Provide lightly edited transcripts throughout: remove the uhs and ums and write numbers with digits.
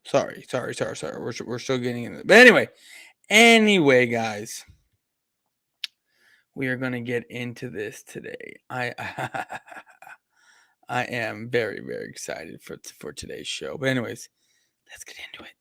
Sorry. We're still getting into it. But anyway, guys, we are going to get into this today. I am very, very excited for today's show. But anyways, let's get into it.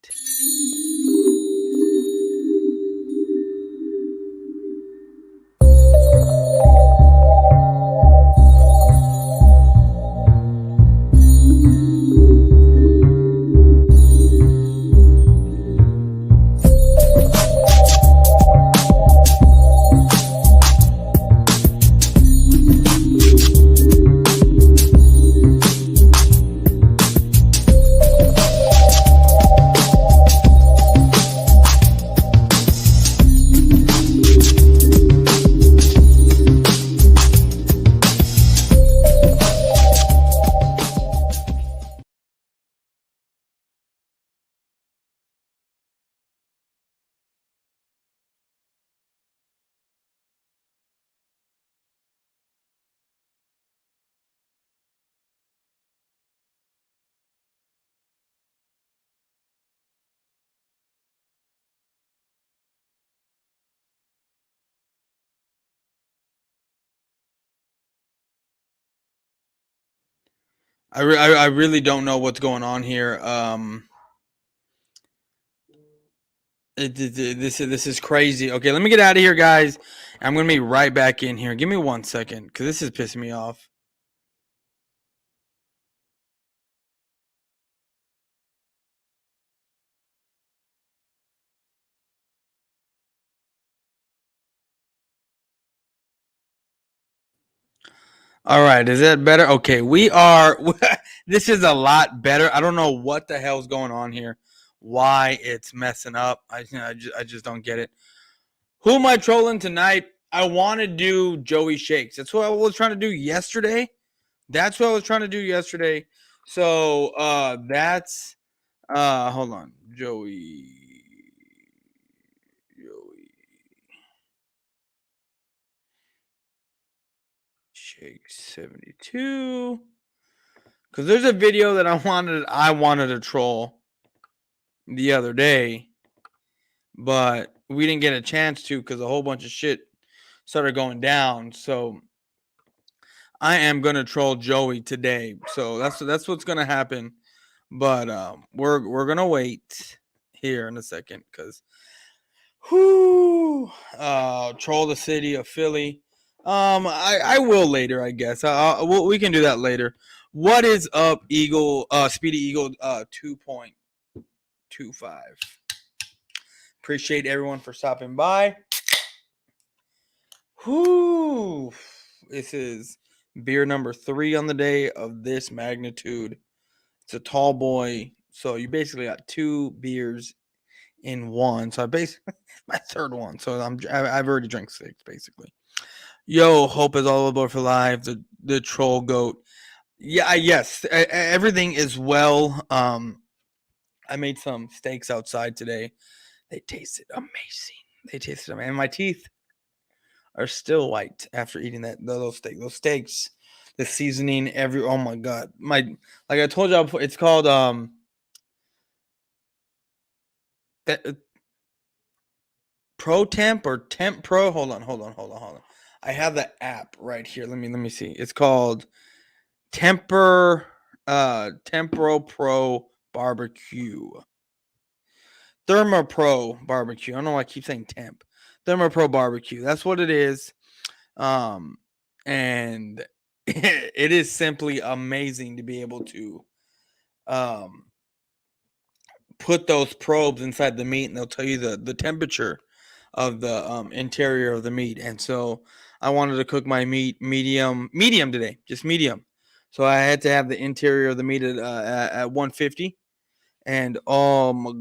I really don't know what's going on here. This is crazy. Okay, let me get out of here, guys. I'm gonna be right back in here. Give me 1 second, because this is pissing me off. All right, is that better? Okay, we are. This is a lot better. I don't know what the hell's going on here. Why it's messing up? I just don't get it. Who am I trolling tonight? I want to do Joey Shakes. That's what I was trying to do yesterday. So that's hold on. Joey Shakes 72. Because there's a video that I wanted to troll the other day, but we didn't get a chance to because a whole bunch of shit started going down. So I am gonna troll Joey today. So that's what's gonna happen. But we're gonna wait here in a second because troll the city of Philly. I will later, I guess. We can do that later. What is up, Eagle? Speedy Eagle 2.25. Appreciate everyone for stopping by. Whoo! This is beer number 3 on the day of this magnitude. It's a tall boy, so you basically got 2 beers in one. So I basically my third one. So I've already drank 6 basically. Yo, Hope is all aboard for live. The troll goat. Yeah, yes, everything is well. I made some steaks outside today. They tasted amazing. And my teeth are still white after eating those steaks. The seasoning, oh my god, like I told y'all before, it's called Pro Temp or Temp Pro. Hold on. I have the app right here. Let me see. It's called Tempero Pro Barbecue. Thermopro Barbecue. I don't know why I keep saying temp. Thermopro Barbecue. That's what it is. And it is simply amazing to be able to put those probes inside the meat, and they'll tell you the temperature of the interior of the meat. And so I wanted to cook my meat medium today, just medium. So I had to have the interior of the meat at 150. And oh my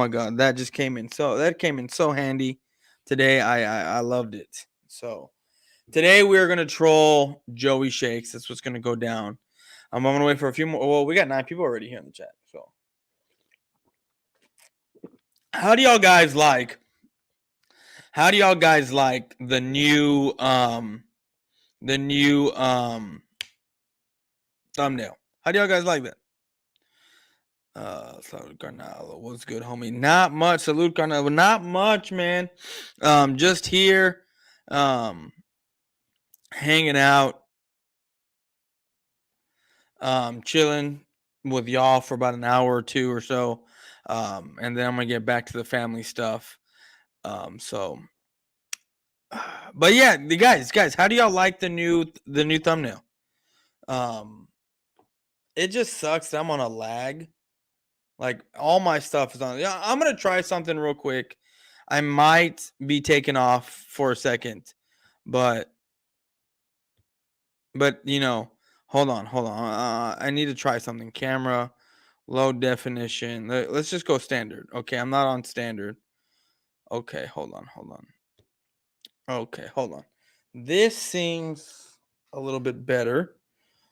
god, that came in so handy today. I loved it. So today we are gonna troll Joey Shakes. That's what's gonna go down. I'm gonna wait for a few more. Well, we got 9 people already here in the chat. So how do y'all guys like the new thumbnail? How do y'all guys like that? Salute Carnalo. What's good, homie? Not much. Salute Carnalo. Not much, man. Just here, hanging out, chilling with y'all for about an hour or two or so. And then I'm gonna get back to the family stuff. So but yeah, the guys, how do y'all like the new thumbnail? Um it just sucks that I'm on a lag. Like all my stuff is on. Yeah, I'm gonna try something real quick. I might be taken off for a second, but you know, hold on. I need to try something. Camera, low definition. Let's just go standard. Okay, I'm not on standard. Okay, hold on. Okay, hold on. This seems a little bit better.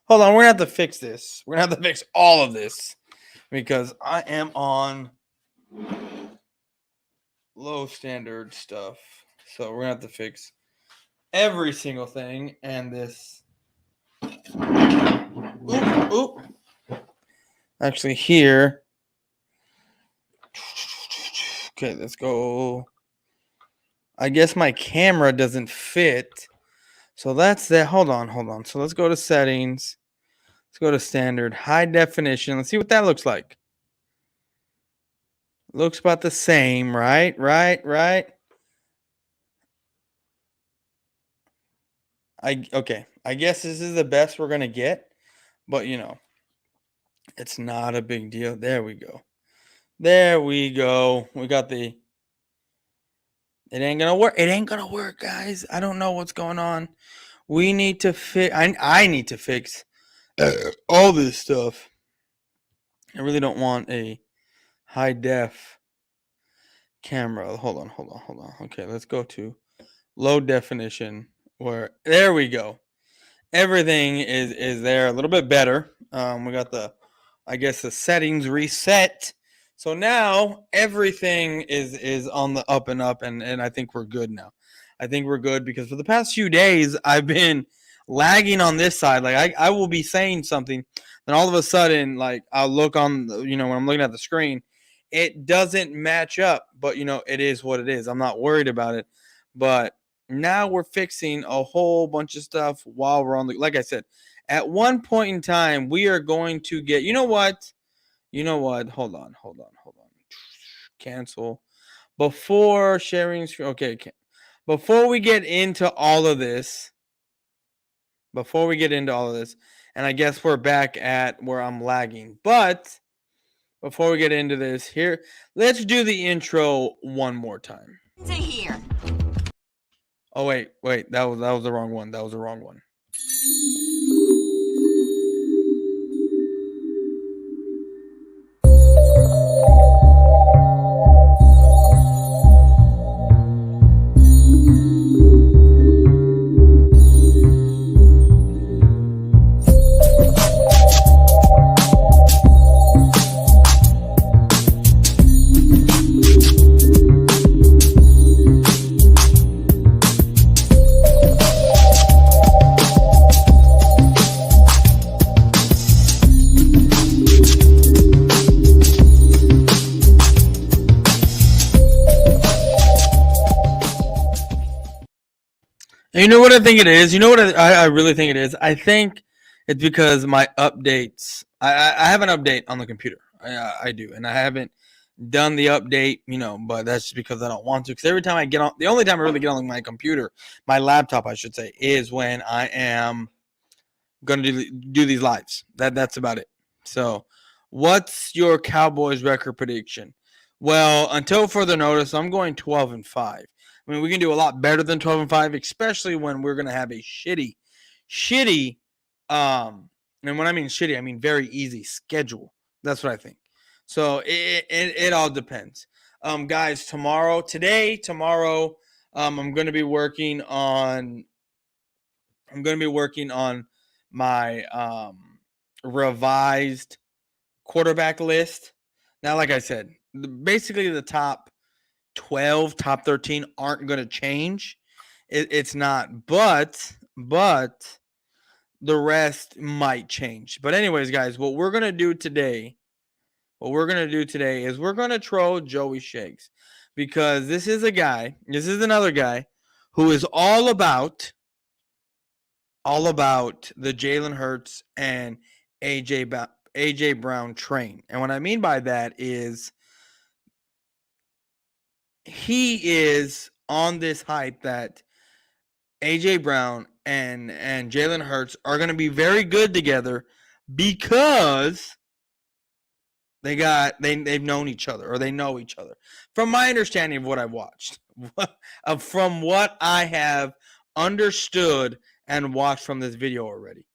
Hold on, we're gonna have to fix this. We're gonna have to fix all of this because I am on low standard stuff. So we're gonna have to fix every single thing and this. Oop. Actually, here. Okay, let's go. I guess my camera doesn't fit. So that's that. Hold on. So let's go to settings. Let's go to standard, high definition. Let's see what that looks like. Looks about the same, right? Okay. I guess this is the best we're gonna get, but you know, it's not a big deal. There we go. We got the. It ain't gonna work. It ain't gonna work, guys. I don't know what's going on. We need to fix. I need to fix all this stuff. I really don't want a high def camera. Hold on. Okay, let's go to low definition. Where there we go. Everything is there a little bit better. We got I guess the settings reset. So now everything is on the up and up, and I think we're good now. I think we're good because for the past few days I've been lagging on this side. Like I will be saying something, then all of a sudden, like I'll look on when I'm looking at the screen, it doesn't match up. But it is what it is. I'm not worried about it. But now we're fixing a whole bunch of stuff while we're on the, like I said, at one point in time we are going to get, hold on, cancel before sharing screen. Okay, before we get into all of this, and I guess we're back at where I'm lagging, but before we get into this here, let's do the intro one more time. To here. Oh wait, that was the wrong one. And you know what I think it is? You know what I really think it is? I think it's because my updates. I have an update on the computer. I do, and I haven't done the update. But that's just because I don't want to. Because every time I get on, the only time I really get on my computer, my laptop, I should say, is when I am going to do these lives. That's about it. So, what's your Cowboys record prediction? Well, until further notice, I'm going 12-5. I mean, we can do a lot better than 12-5, especially when we're going to have a shitty, and when I mean shitty, I mean very easy schedule. That's what I think. So it all depends. Guys, tomorrow, I'm going to be working on. My revised quarterback list. Now, like I said, basically the top 12, top 13 aren't going to change. It's not, but the rest might change. But anyways, guys, what we're going to do today what we're going to do today is we're going to troll Joey Shakes, because this is another guy who is all about the Jalen Hurts and AJ Brown train. And what I mean by that is he is on this hype that AJ Brown and Jalen Hurts are going to be very good together because they've known each other, or they know each other. From my understanding of what I've watched, from what I have understood and watched from this video already.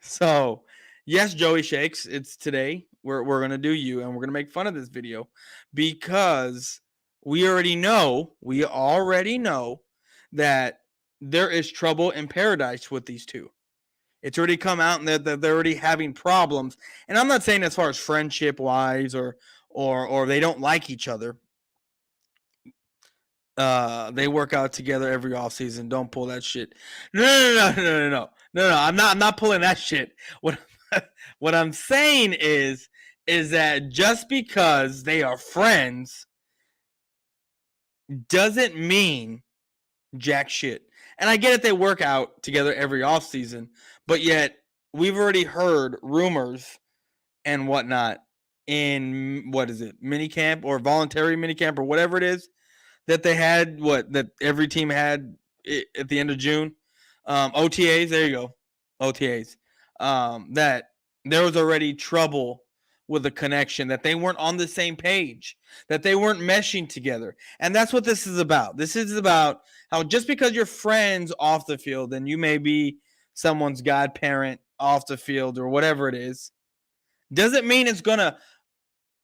So, yes, Joey Shakes, it's today. We're going to do you, and we're going to make fun of this video because we already know that there is trouble in paradise with these two. It's already come out, and they're already having problems. And I'm not saying as far as friendship wise or they don't like each other. They work out together every offseason. Don't pull that shit. No. I'm not pulling that shit. What I'm saying is that just because they are friends doesn't mean jack shit. And I get it, they work out together every offseason, but yet we've already heard rumors and whatnot in, what is it, minicamp or voluntary minicamp or whatever it is that they had, that every team had at the end of June. OTAs, there you go, OTAs. That there was already trouble with the connection, that they weren't on the same page, that they weren't meshing together. And that's what this is about. This is about how just because you're friends off the field and you may be someone's godparent off the field or whatever it is, doesn't mean it's going to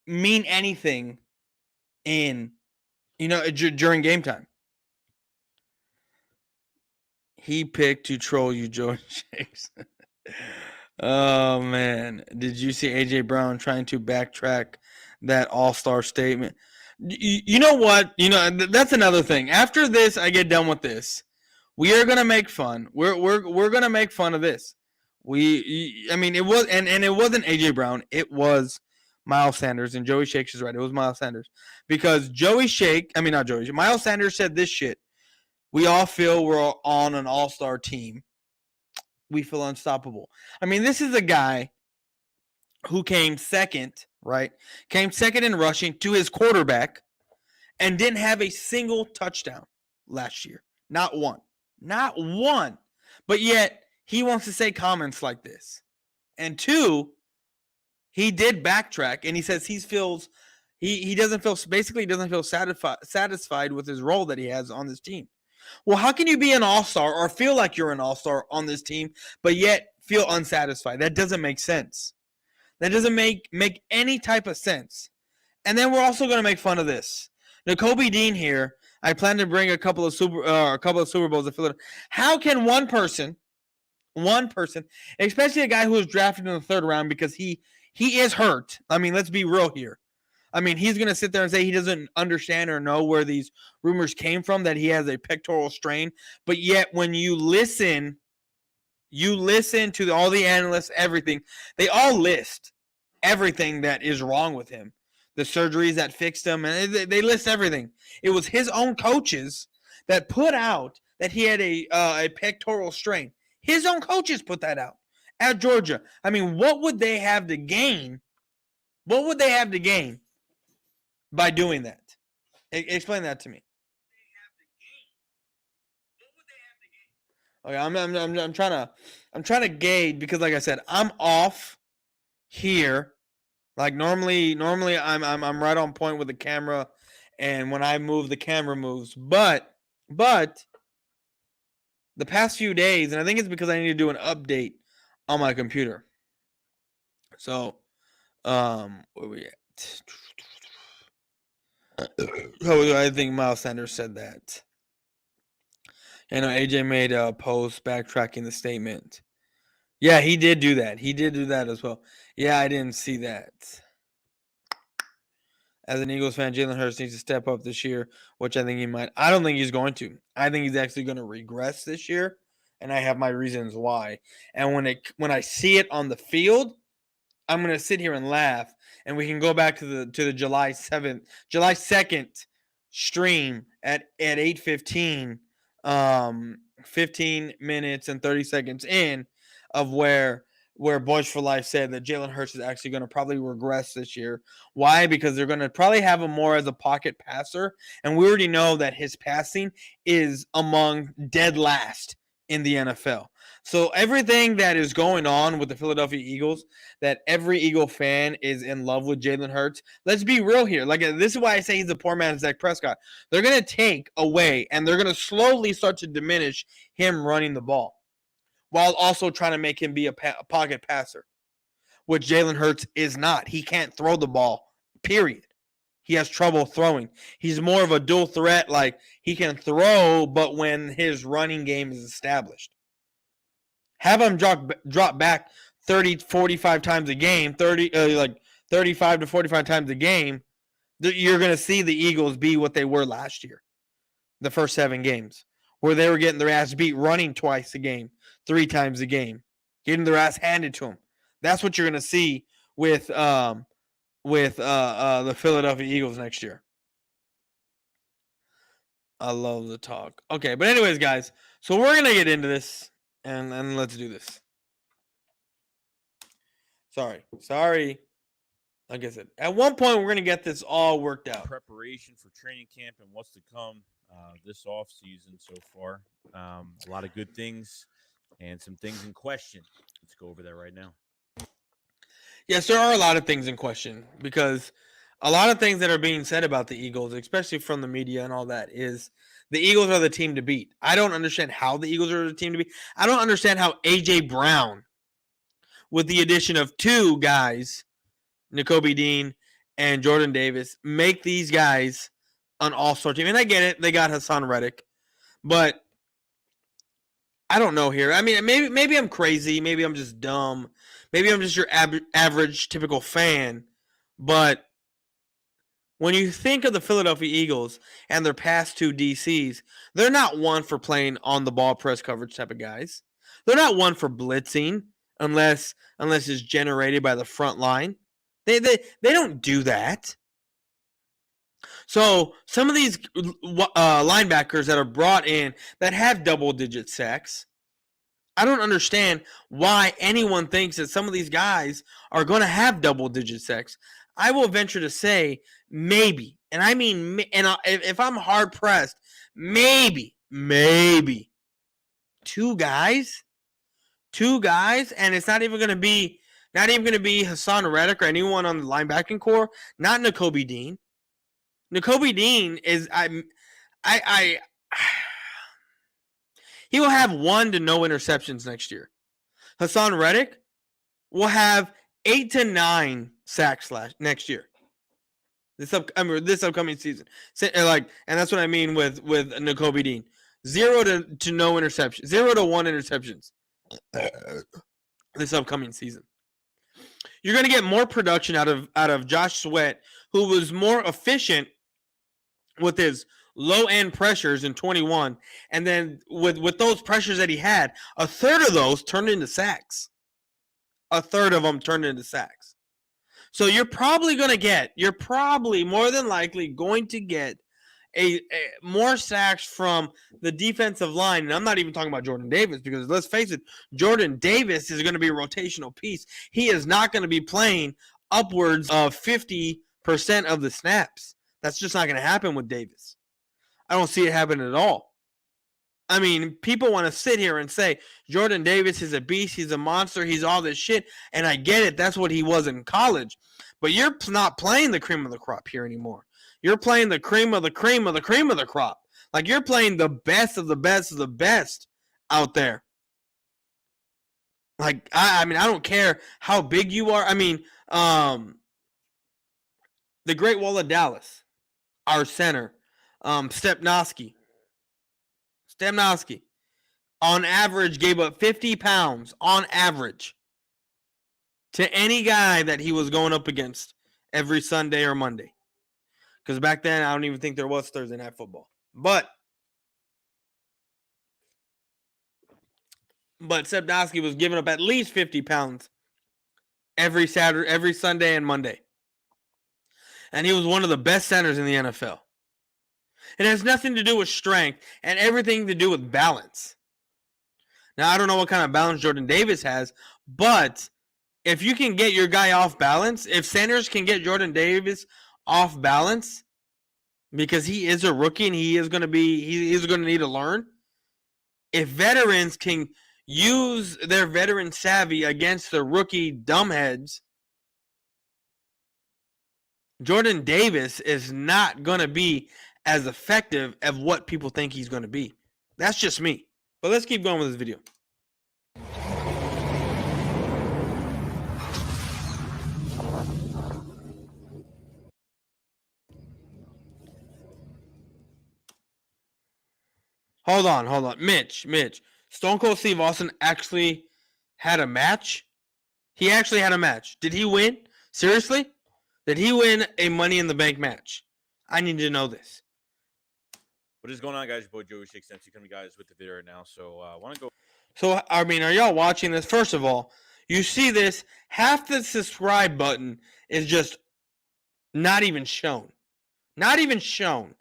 mean anything in, during game time. He picked to troll you, Joey Shakes. Oh, man. Did you see AJ Brown trying to backtrack that all-star statement? You know what? That's another thing. After this, I get done with this. We are going to make fun. We're going to make fun of this. It was, and it wasn't AJ Brown. It was Miles Sanders, and Joey Shakes is right. It was Miles Sanders. Because Miles Sanders said this shit. We all feel we're on an all-star team. We feel unstoppable. This is a guy who came second, right? Came second in rushing to his quarterback and didn't have a single touchdown last year. Not one. Not one. But yet, he wants to say comments like this. And two, he did backtrack, and he says he doesn't feel satisfied with his role that he has on this team. Well, how can you be an all-star or feel like you're an all-star on this team, but yet feel unsatisfied? That doesn't make sense. That doesn't make any type of sense. And then we're also going to make fun of this. Nakobe Dean here. I plan to bring a couple of Super Bowls to Philadelphia. How can one person, especially a guy who was drafted in the third round, because he is hurt. Let's be real here. He's going to sit there and say he doesn't understand or know where these rumors came from, that he has a pectoral strain. But yet when you listen to all the analysts, everything, they all list everything that is wrong with him. The surgeries that fixed him, and they list everything. It was his own coaches that put out that he had a pectoral strain. His own coaches put that out at Georgia. What would they have to gain? What would they have to gain by doing that? Explain that to me. Okay, I'm trying to gauge, because like I said, I'm off here. Like normally I'm right on point with the camera, and when I move, the camera moves. But the past few days, and I think it's because I need to do an update on my computer. So, where we at? I think Miles Sanders said that. AJ made a post backtracking the statement. Yeah, he did do that. He did do that as well. Yeah, I didn't see that. As an Eagles fan, Jalen Hurts needs to step up this year, which I think he might. I don't think he's going to. I think he's actually going to regress this year, and I have my reasons why. And when I see it on the field, I'm gonna sit here and laugh, and we can go back to the July 2nd stream at 8:15, 15 minutes and 30 seconds in, of where Boyz4Life said that Jalen Hurts is actually going to probably regress this year. Why? Because they're going to probably have him more as a pocket passer, and we already know that his passing is among dead last in the NFL. So everything that is going on with the Philadelphia Eagles, that every Eagle fan is in love with Jalen Hurts. Let's be real here. Like, this is why I say he's a poor man's Dak Prescott. They're going to take away and they're going to slowly start to diminish him running the ball, while also trying to make him be a pocket passer, which Jalen Hurts is not. He can't throw the ball, period. He has trouble throwing. He's more of a dual threat. Like, he can throw, but when his running game is established. Have him drop back 30, 45 times a game, 35 to 45 times a game. You're going to see the Eagles be what they were last year, the first 7 games, where they were getting their ass beat running twice a game, 3 times a game, getting their ass handed to them. That's what you're going to see with the Philadelphia Eagles next year. I love the talk. Okay, but anyways, guys, so we're going to get into this, and let's do this. Sorry. Like I said, at one point, we're going to get this all worked out. Preparation for training camp and what's to come this off season so far. A lot of good things and some things in question. Let's go over that right now. Yes, there are a lot of things in question, because a lot of things that are being said about the Eagles, especially from the media and all that, is the Eagles are the team to beat. I don't understand how the Eagles are the team to beat. I don't understand how A.J. Brown, with the addition of 2 guys, Nakobe Dean and Jordan Davis, make these guys an all-star team. And I get it, they got Hassan Reddick, but I don't know here. I mean, maybe I'm crazy. Maybe I'm just dumb. Maybe I'm just your average, typical fan. But when you think of the Philadelphia Eagles and their past 2 DCs, they're not one for playing on the ball press coverage type of guys. They're not one for blitzing unless it's generated by the front line. They don't do that. So some of these linebackers that are brought in that have double-digit sacks, I don't understand why anyone thinks that some of these guys are going to have double-digit sacks. I will venture to say maybe, and I mean, and if I'm hard-pressed, maybe 2 guys, and it's not even going to be Hassan Reddick or anyone on the linebacking core, not Nakobe Dean. Nakobe Dean is he will have 1 to no interceptions next year. Hassan Reddick will have 8 to 9 sacks next year. This upcoming season. And that's what I mean with Nakobe Dean. 0 to no interceptions. 0 to 1 interceptions this upcoming season. You're going to get more production out of Josh Sweat, who was more efficient with his low-end pressures in 21, and then with those pressures that he had, a third of those turned into sacks. A third of them turned into sacks. So you're probably more than likely going to get a more sacks from the defensive line. And I'm not even talking about Jordan Davis, because let's face it, Jordan Davis is going to be a rotational piece. He is not going to be playing upwards of 50% of the snaps. That's just not going to happen with Davis. I don't see it happening at all. I mean, people want to sit here and say Jordan Davis is a beast, he's a monster, he's all this shit, and I get it. That's what he was in college. But you're not playing the cream of the crop here anymore. You're playing the cream of the cream of the cream of the crop. Like, you're playing the best of the best of the best out there. Like, I mean, I don't care how big you are. I mean, the Great Wall of Dallas, our center, Stepnoski, on average gave up 50 pounds on average to any guy that he was going up against every Sunday or Monday. Because back then, I don't even think there was Thursday Night Football. But Stepnoski was giving up at least 50 pounds every Saturday, every Sunday and Monday. And he was one of the best centers in the NFL. It has nothing to do with strength and everything to do with balance. Now, I don't know what kind of balance Jordan Davis has, but if you can get your guy off balance, if centers can get Jordan Davis off balance, because he is a rookie and he is going to need to learn. If veterans can use their veteran savvy against the rookie dumbheads, Jordan Davis is not going to be as effective as what people think he's going to be. That's just me. But let's keep going with this video. Hold on. Mitch. Stone Cold Steve Austin actually had a match? He actually had a match. Did he win? Seriously? Did he win a Money in the Bank match? I need to know this. What is going on, guys? Your boy Joey 6 Cents. You come, guys, with the video right now. So I want to go. So, I mean, are y'all watching this? First of all, you see this, half the subscribe button is just not even shown. Not even shown.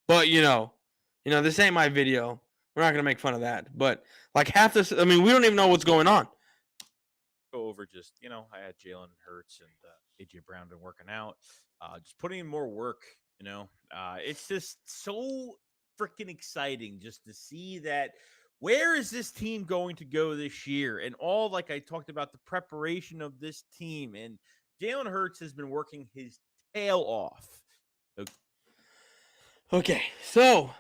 But, you know, this ain't my video. We're not going to make fun of that. But, like, half this, I mean, we don't even know what's going on. Go over just, I had Jalen Hurts and AJ Brown been working out, just putting in more work. It's just so freaking exciting just to see that. Where is this team going to go this year? And all, like I talked about, the preparation of this team. And Jalen Hurts has been working his tail off. Okay, so,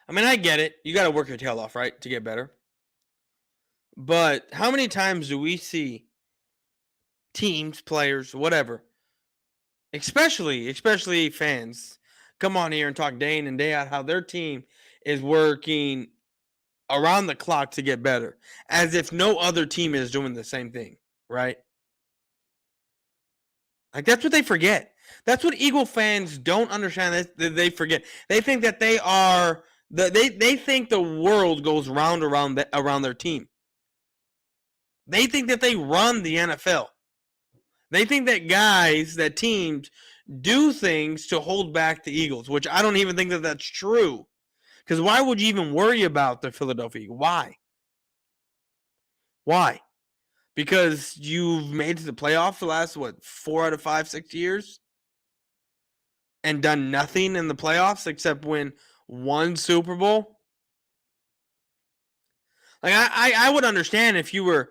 I mean, I get it. You got to work your tail off, right, to get better. But how many times do we see teams, players, whatever, especially fans, come on here and talk day in and day out how their team is working around the clock to get better, as if no other team is doing the same thing, right? Like, that's what they forget. That's what Eagle fans don't understand. That they forget. They think that they are they think the world goes round around their team. They think that they run the NFL. They think that teams do things to hold back the Eagles, which I don't even think that that's true. Because why would you even worry about the Philadelphia Eagles? Why? Because you've made it to the playoffs the last, 4 out of 5, 6 years? And done nothing in the playoffs except win one Super Bowl? Like, I would understand if you were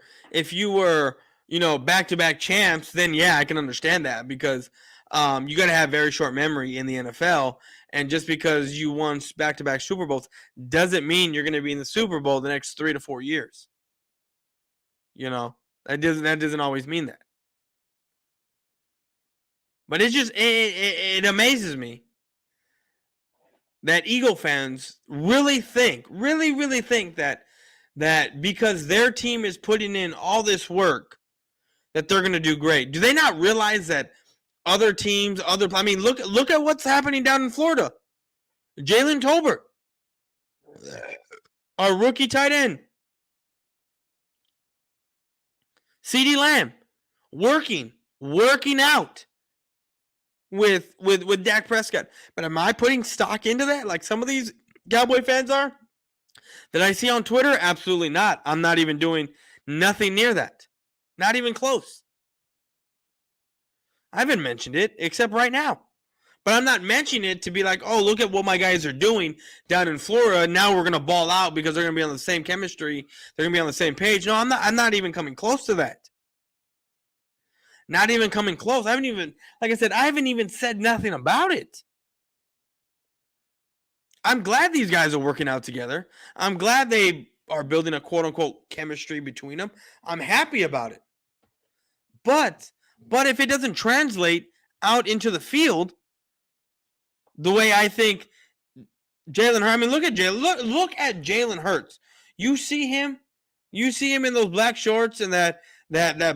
back-to-back champs, then yeah, I can understand that, because you got to have very short memory in the NFL, and just because you won back-to-back Super Bowls doesn't mean you're going to be in the Super Bowl the next 3 to 4 years. That doesn't always mean that. But it amazes me that Eagle fans really think that because their team is putting in all this work, that they're going to do great. Do they not realize that other teams, look at what's happening down in Florida. Jalen Tolbert, our rookie tight end. CeeDee Lamb, working out with Dak Prescott. But am I putting stock into that like some of these Cowboy fans are? That I see on Twitter? Absolutely not. I'm not even doing nothing near that. Not even close. I haven't mentioned it except right now. But I'm not mentioning it to be like, oh, look at what my guys are doing down in Florida. Now we're going to ball out because they're going to be on the same chemistry. They're going to be on the same page. No, I'm not even coming close to that. Not even coming close. I haven't even said nothing about it. I'm glad these guys are working out together. I'm glad they are building a quote-unquote chemistry between them. I'm happy about it. But if it doesn't translate out into the field the way I think Jalen Hurts, look at Jalen Hurts. You see him in those black shorts and that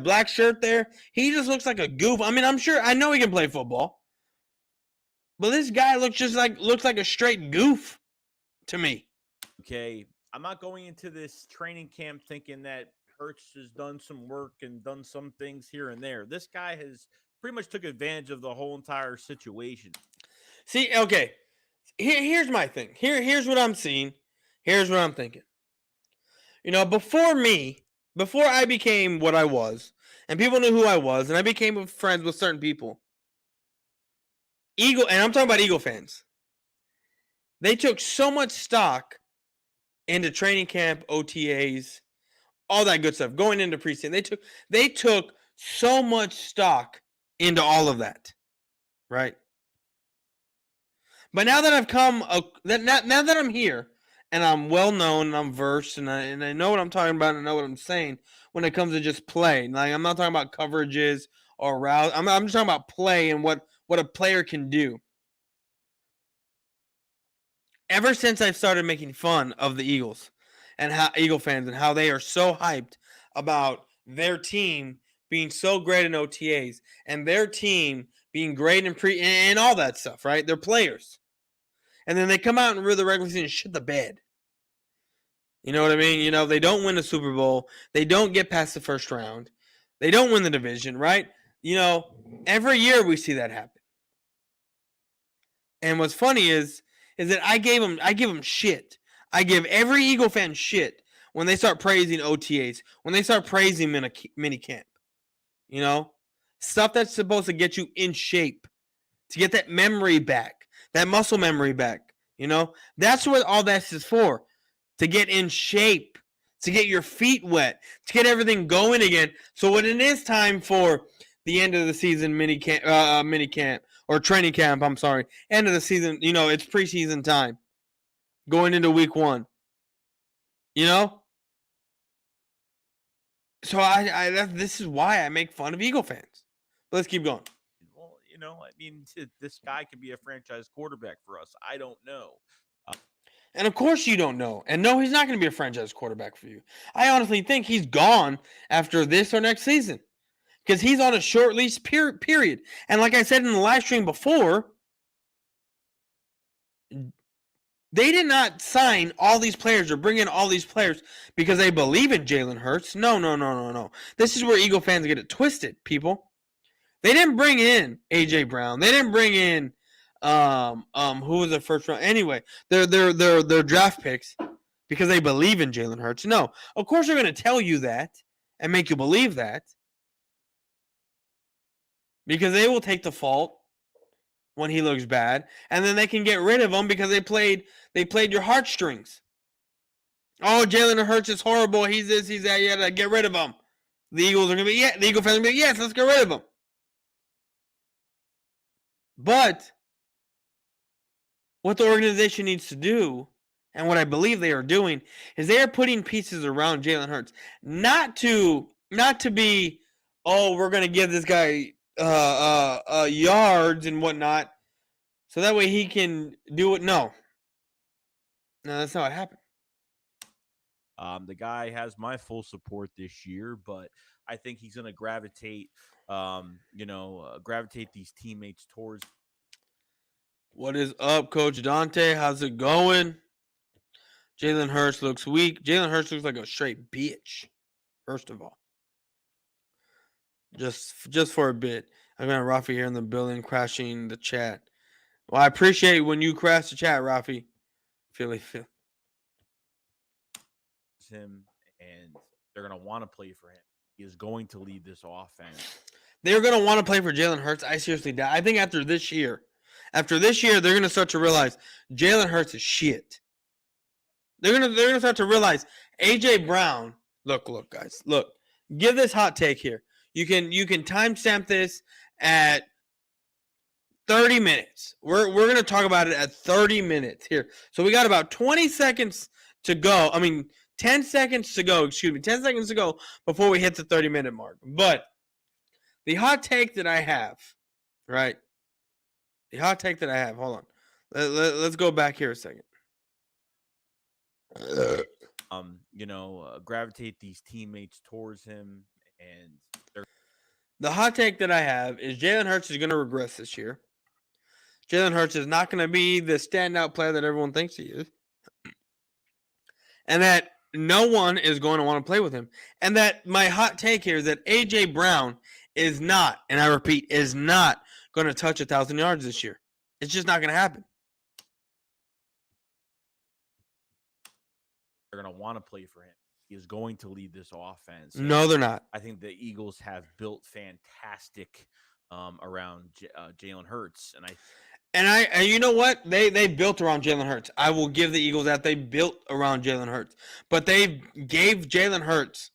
black shirt there. He just looks like a goof. I know he can play football. But this guy looks like a straight goof to me. Okay, I'm not going into this training camp thinking that Hurts has done some work and done some things here and there. This guy has pretty much took advantage of the whole entire situation. See, okay. Here's my thing. Here's what I'm seeing. Here's what I'm thinking. Before I became what I was, and people knew who I was, and I became friends with certain people, and I'm talking about Eagle fans, they took so much stock into training camp, OTAs, all that good stuff, going into preseason. They took so much stock into all of that, right? But now that now that I'm here and I'm well known and I'm versed and I know what I'm talking about and I know what I'm saying when it comes to just play. Like, I'm not talking about coverages or routes. I'm just talking about play and what a player can do. Ever since I started making fun of the Eagles and how Eagle fans and how they are so hyped about their team being so great in OTAs and their team being great in and all that stuff, right? They're players. And then they come out and the regular season and shit the bed. You know what I mean? They don't win the Super Bowl. They don't get past the first round. They don't win the division, right? Every year we see that happen. And what's funny is that I give them shit. I give every Eagle fan shit when they start praising OTAs, when they start praising mini camp. Stuff that's supposed to get you in shape, to get that memory back, that muscle memory back. That's what all this is for, to get in shape, to get your feet wet, to get everything going again. So when it is time for the end of the season mini camp or training camp, I'm sorry, end of the season, it's preseason time, going into week 1. So this is why I make fun of Eagle fans. But let's keep going. Well, this guy could be a franchise quarterback for us. I don't know. And of course you don't know. And no, he's not going to be a franchise quarterback for you. I honestly think he's gone after this or next season, because he's on a short leash period. And like I said in the live stream before, they did not sign all these players or bring in all these players because they believe in Jalen Hurts. No. This is where Eagle fans get it twisted, people. They didn't bring in AJ Brown. They didn't bring in who was the first round? Anyway, they're draft picks because they believe in Jalen Hurts. No, of course they're going to tell you that and make you believe that, because they will take the fault when he looks bad, and then they can get rid of him because they played your heartstrings. Oh, Jalen Hurts is horrible. He's this, he's that. Yeah, get rid of him. The Eagles are going to be, the Eagle fans are going to be, yes, let's get rid of him. But what the organization needs to do, and what I believe they are doing, is they are putting pieces around Jalen Hurts, not to be, oh, we're going to give this guy yards and whatnot, so that way he can do it. No, that's not what happened. The guy has my full support this year, but I think he's going to gravitate these teammates towards. What is up, Coach Dante? How's it going? Jalen Hurts looks weak. Jalen Hurts looks like a straight bitch, first of all. Just for a bit. I'm going to Rafi here in the building, crashing the chat. Well, I appreciate when you crash the chat, Rafi. Philly. Him, and they're going to want to play for him. He is going to lead this offense. They're going to want to play for Jalen Hurts. I seriously doubt. I think after this year, they're going to start to realize Jalen Hurts is shit. They're going to start to realize AJ Brown. Look, guys. Look. Give this hot take here. You can timestamp this at 30 minutes. We're going to talk about it at 30 minutes here. So we got about 20 seconds to go. 10 seconds to go. 10 seconds to go before we hit the 30-minute mark. But the hot take that I have, right? The hot take that I have. Hold on. Let's go back here a second. Gravitate these teammates towards him, and the hot take that I have is Jalen Hurts is going to regress this year. Jalen Hurts is not going to be the standout player that everyone thinks he is. And that no one is going to want to play with him. And that my hot take here is that A.J. Brown is not, and I repeat, is not going to touch 1,000 yards this year. It's just not going to happen. They're going to want to play for him. He is going to lead this offense. No, they're not. I think the Eagles have built fantastic around Jalen Hurts, and you know what? They built around Jalen Hurts. I will give the Eagles that they built around Jalen Hurts, but they gave Jalen Hurts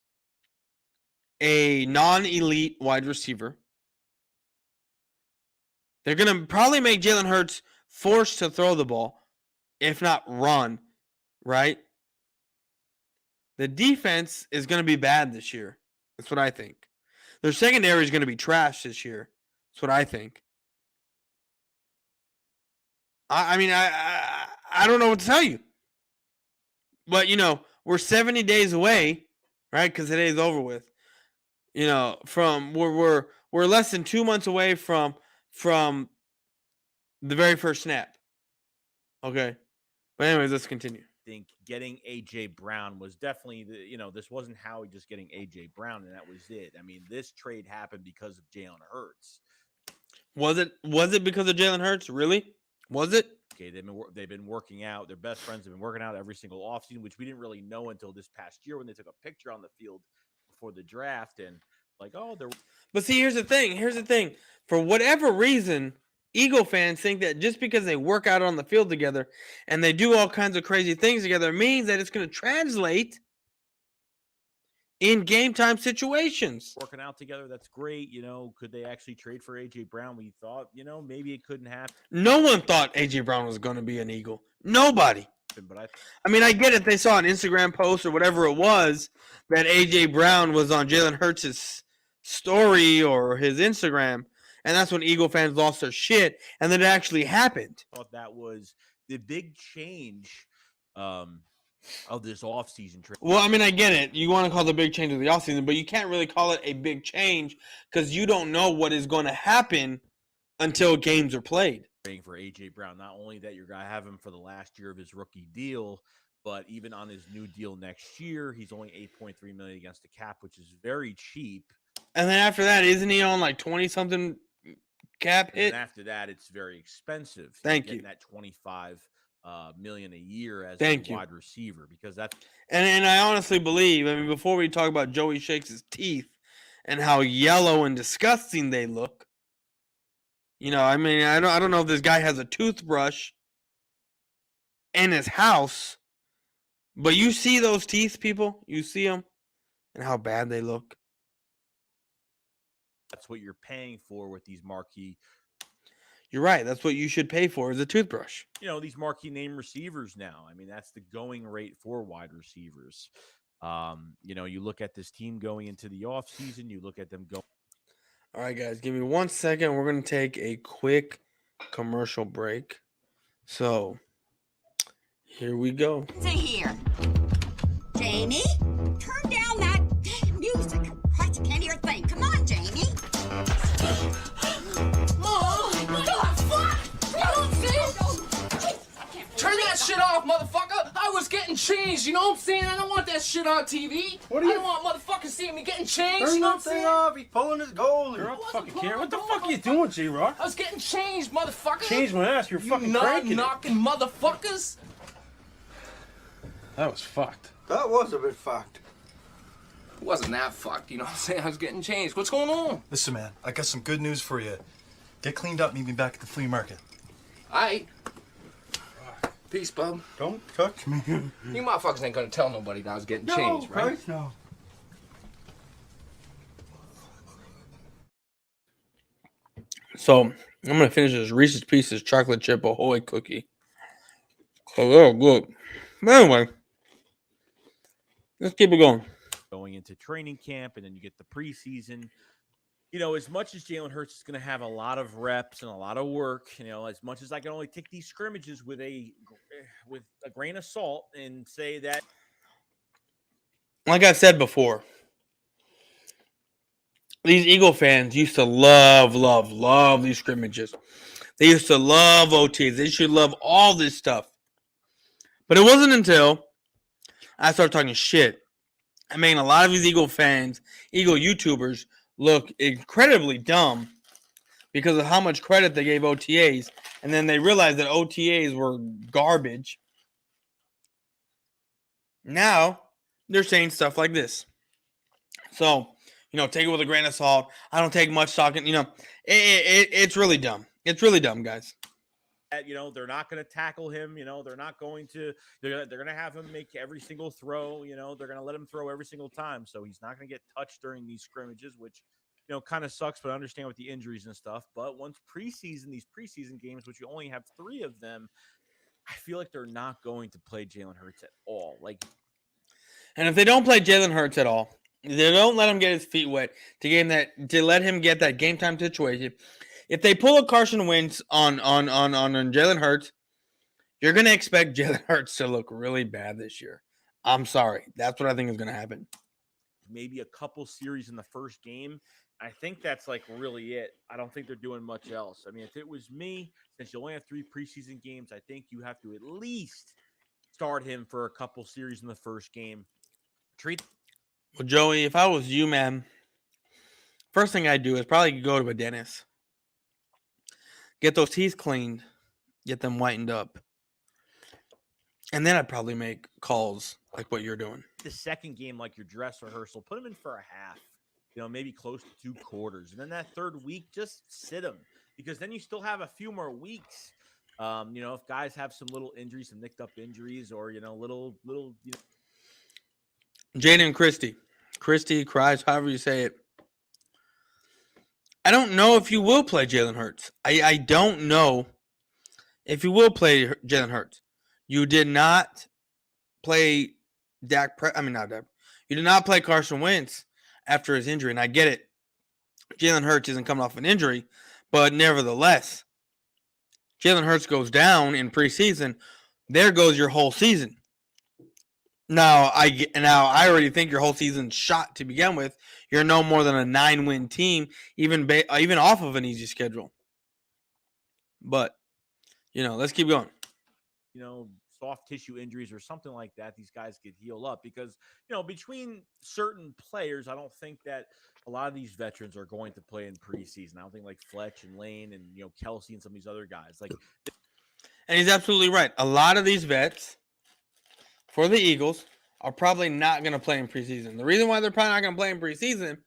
a non-elite wide receiver. They're gonna probably make Jalen Hurts forced to throw the ball, if not run, right? The defense is going to be bad this year. That's what I think. Their secondary is going to be trash this year. That's what I think. I mean, I don't know what to tell you. But, we're 70 days away, right? Because today's over with. From we're less than 2 months away from the very first snap. Okay. But anyways, let's continue. Think getting A.J. Brown was definitely this wasn't Howie just getting A.J. Brown and that was it. I mean, this trade happened because of Jalen Hurts. Was it because of Jalen Hurts? Really? Was it? Okay, they've been working out. Their best friends have been working out every single offseason, which we didn't really know until this past year when they took a picture on the field before the draft and they're. But see, here's the thing. For whatever reason, Eagle fans think that just because they work out on the field together and they do all kinds of crazy things together means that it's going to translate in game time situations. Working out together, that's great. Could they actually trade for A.J. Brown? We thought, maybe it couldn't happen. No one thought A.J. Brown was going to be an Eagle. Nobody. But I get it. They saw an Instagram post or whatever it was that A.J. Brown was on Jalen Hurts' story or his Instagram. And that's when Eagle fans lost their shit. And then it actually happened. I thought that was the big change of this offseason trade. Well, I get it. You want to call the big change of the offseason, but you can't really call it a big change because you don't know what is going to happen until games are played. For A.J. Brown, not only that you're going to have him for the last year of his rookie deal, but even on his new deal next year, he's only $8.3 million against the cap, which is very cheap. And then after that, isn't he on like 20-something cap hit? And after that, it's very expensive. Thank you. That $25 million a year as a wide receiver because that's. And I honestly believe. Before we talk about Joey Shakes' teeth and how yellow and disgusting they look, I don't know if this guy has a toothbrush in his house, but you see those teeth, people. You see them, and how bad they look. That's what you're paying for with these marquee. You're right. That's what you should pay for is a toothbrush. These marquee name receivers now. That's the going rate for wide receivers. You look at this team going into the offseason, you look at them go. All right, guys, give me 1 second. We're going to take a quick commercial break. So, here we go. Here. Jamie, turn down that music. I can't hear a thing. Come on, Jamie. Turn that shit off, motherfucker! I was getting changed, you know what I'm saying? I don't want that shit on TV. I don't want motherfuckers seeing me getting changed, you know what I'm saying? Off. He's pulling his goalie. I fucking care. What the fuck are you doing, J-Rock? I was getting changed, motherfucker. Change my ass. You're fucking nut cranking knocking motherfuckers. That was fucked. That was a bit fucked. It wasn't that fucked, you know what I'm saying? I was getting changed. What's going on? Listen, man, I got some good news for you. Get cleaned up, meet me back at the flea market. Aight. Peace, bub. Don't touch me. You motherfuckers ain't gonna tell nobody that I was getting changed, right? Christ, no. So, I'm going to finish this Reese's Pieces chocolate chip Ahoy cookie. Oh, good. But anyway, let's keep it going. Going into training camp, and then you get the preseason. As much as Jalen Hurts is going to have a lot of reps and a lot of work, as much as I can only take these scrimmages with a grain of salt and say that. Like I said before, these Eagle fans used to love these scrimmages. They used to love OTs. They should love all this stuff. But it wasn't until I started talking shit. I mean, a lot of these Eagle fans, Eagle YouTubers, look incredibly dumb because of how much credit they gave OTAs, and then they realized that OTAs were garbage. Now they're saying stuff like this. So, take it with a grain of salt. I don't take much talking. It's really dumb. It's really dumb, guys. They're not going to tackle him. They're not going to. They're going to have him make every single throw. They're going to let him throw every single time. So he's not going to get touched during these scrimmages, which kind of sucks. But I understand with the injuries and stuff. But once these preseason games, which you only have 3 of them, I feel like they're not going to play Jalen Hurts at all. And if they don't play Jalen Hurts at all, they don't let him get his feet wet to let him get that game time situation. If they pull a Carson Wentz on Jalen Hurts, you're going to expect Jalen Hurts to look really bad this year. I'm sorry. That's what I think is going to happen. Maybe a couple series in the first game. I think that's really it. I don't think they're doing much else. I mean, if it was me, since you only have 3 preseason games, I think you have to at least start him for a couple series in the first game. Well, Joey, if I was you, man, first thing I'd do is probably go to a dentist. Get those teeth cleaned. Get them whitened up. And then I'd probably make calls like what you're doing. The second game, like your dress rehearsal, put him in for a half. Maybe close to 2 quarters. And then that third week, just sit him. Because then you still have a few more weeks. If guys have some little injuries, some nicked up injuries, or, little. Jaden Christie cries, however you say it. I don't know if you will play Jalen Hurts. I don't know if you will play Jalen Hurts. You did not play You did not play Carson Wentz after his injury, and I get it. Jalen Hurts isn't coming off an injury, but nevertheless, Jalen Hurts goes down in preseason. There goes your whole season. Now I already think your whole season's shot to begin with. You're no more than a 9-win team, even off of an easy schedule. But let's keep going. Soft tissue injuries or something like that, these guys get healed up because between certain players, I don't think that a lot of these veterans are going to play in preseason. I don't think like Fletch and Lane and Kelsey and some of these other guys And he's absolutely right. A lot of these vets for the Eagles are probably not going to play in preseason. The reason why they're probably not going to play in preseason